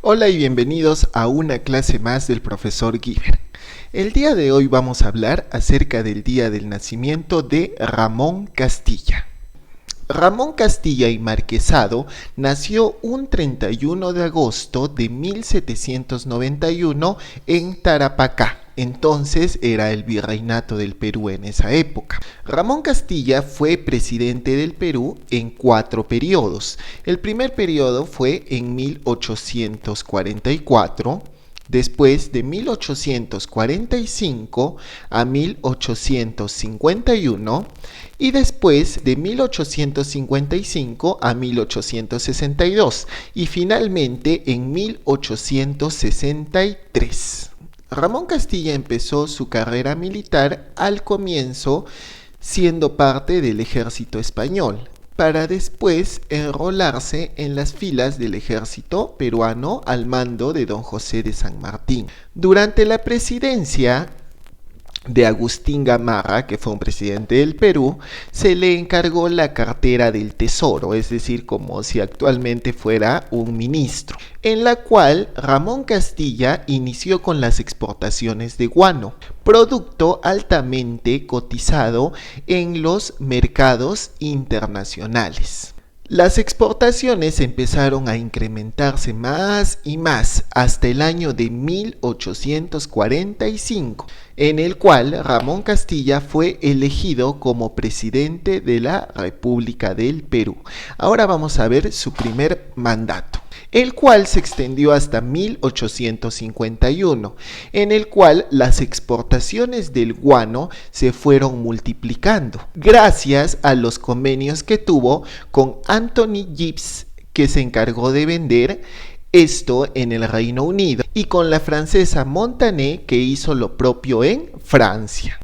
Hola y bienvenidos a una clase más del profesor Giver. El día de hoy vamos a hablar acerca del día del nacimiento de Ramón Castilla. Ramón Castilla y Marquesado nació un 31 de agosto de 1791 en Tarapacá. Entonces era el virreinato del Perú en esa época. Ramón Castilla fue presidente del Perú en 4 periodos. El primer periodo fue en 1844. Después de 1845 a 1851 y después de 1855 a 1862 y finalmente en 1863. Ramón Castilla empezó su carrera militar al comienzo siendo parte del ejército español, para después enrolarse en las filas del ejército peruano al mando de don José de San Martín. Durante la presidencia de Agustín Gamarra, que fue un presidente del Perú, se le encargó la cartera del Tesoro, es decir, como si actualmente fuera un ministro, en la cual Ramón Castilla inició con las exportaciones de guano, producto altamente cotizado en los mercados internacionales. Las exportaciones empezaron a incrementarse más y más hasta el año de 1845, en el cual Ramón Castilla fue elegido como presidente de la República del Perú. Ahora vamos a ver su primer mandato, el cual se extendió hasta 1851, en el cual las exportaciones del guano se fueron multiplicando, gracias a los convenios que tuvo con Anthony Gibbs, que se encargó de vender esto en el Reino Unido, y con la francesa Montané, que hizo lo propio en Francia.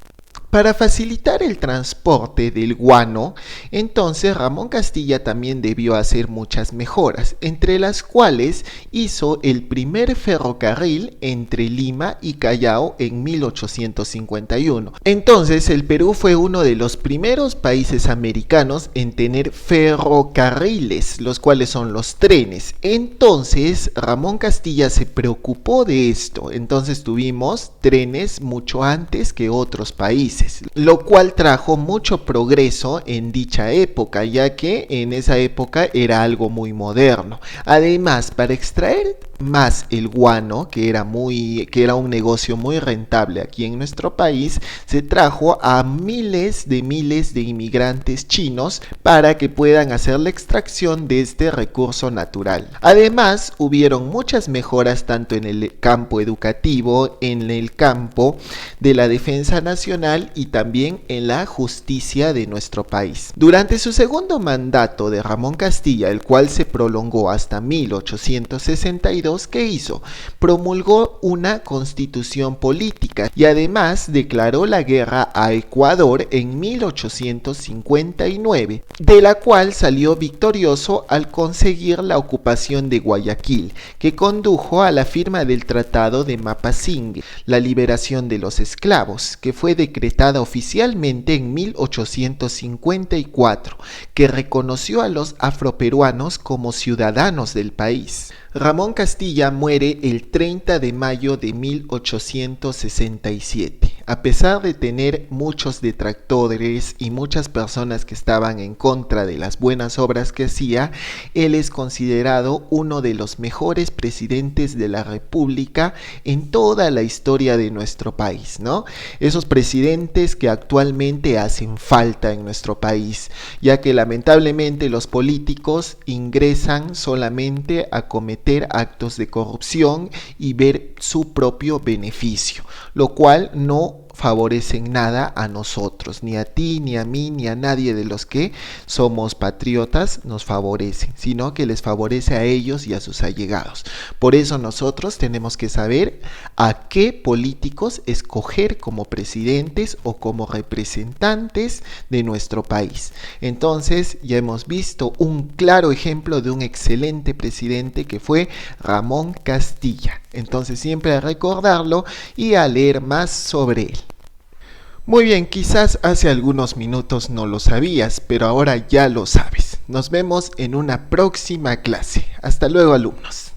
Para facilitar el transporte del guano, entonces Ramón Castilla también debió hacer muchas mejoras, entre las cuales hizo el primer ferrocarril entre Lima y Callao en 1851. Entonces el Perú fue uno de los primeros países americanos en tener ferrocarriles, los cuales son los trenes. Entonces Ramón Castilla se preocupó de esto, entonces tuvimos trenes mucho antes que otros países, lo cual trajo mucho progreso en dicha época, ya que en esa época era algo muy moderno. Además, para extraer más el guano, que era un negocio muy rentable aquí en nuestro país, se trajo a miles de inmigrantes chinos para que puedan hacer la extracción de este recurso natural. Además, hubieron muchas mejoras tanto en el campo educativo, en el campo de la defensa nacional y también en la justicia de nuestro país. Durante su segundo mandato de Ramón Castilla, el cual se prolongó hasta 1862, ¿qué hizo? Promulgó una constitución política y además declaró la guerra a Ecuador en 1859, de la cual salió victorioso al conseguir la ocupación de Guayaquil, que condujo a la firma del Tratado de Mapasingue, la liberación de los esclavos, que fue decretada oficialmente en 1854, que reconoció a los afroperuanos como ciudadanos del país. Ramón Castilla muere el 30 de mayo de 1867. A pesar de tener muchos detractores y muchas personas que estaban en contra de las buenas obras que hacía, él es considerado uno de los mejores presidentes de la República en toda la historia de nuestro país, ¿no? Esos presidentes que actualmente hacen falta en nuestro país, ya que lamentablemente los políticos ingresan solamente a cometer actos de corrupción y ver su propio beneficio, lo cual no favorecen nada a nosotros, ni a ti, ni a mí, ni a nadie de los que somos patriotas nos favorecen, sino que les favorece a ellos y a sus allegados. Por eso nosotros tenemos que saber a qué políticos escoger como presidentes o como representantes de nuestro país. Entonces ya hemos visto un claro ejemplo de un excelente presidente que fue Ramón Castilla. Entonces siempre a recordarlo y a leer más sobre él. Muy bien, quizás hace algunos minutos no lo sabías, pero ahora ya lo sabes. Nos vemos en una próxima clase. Hasta luego, alumnos.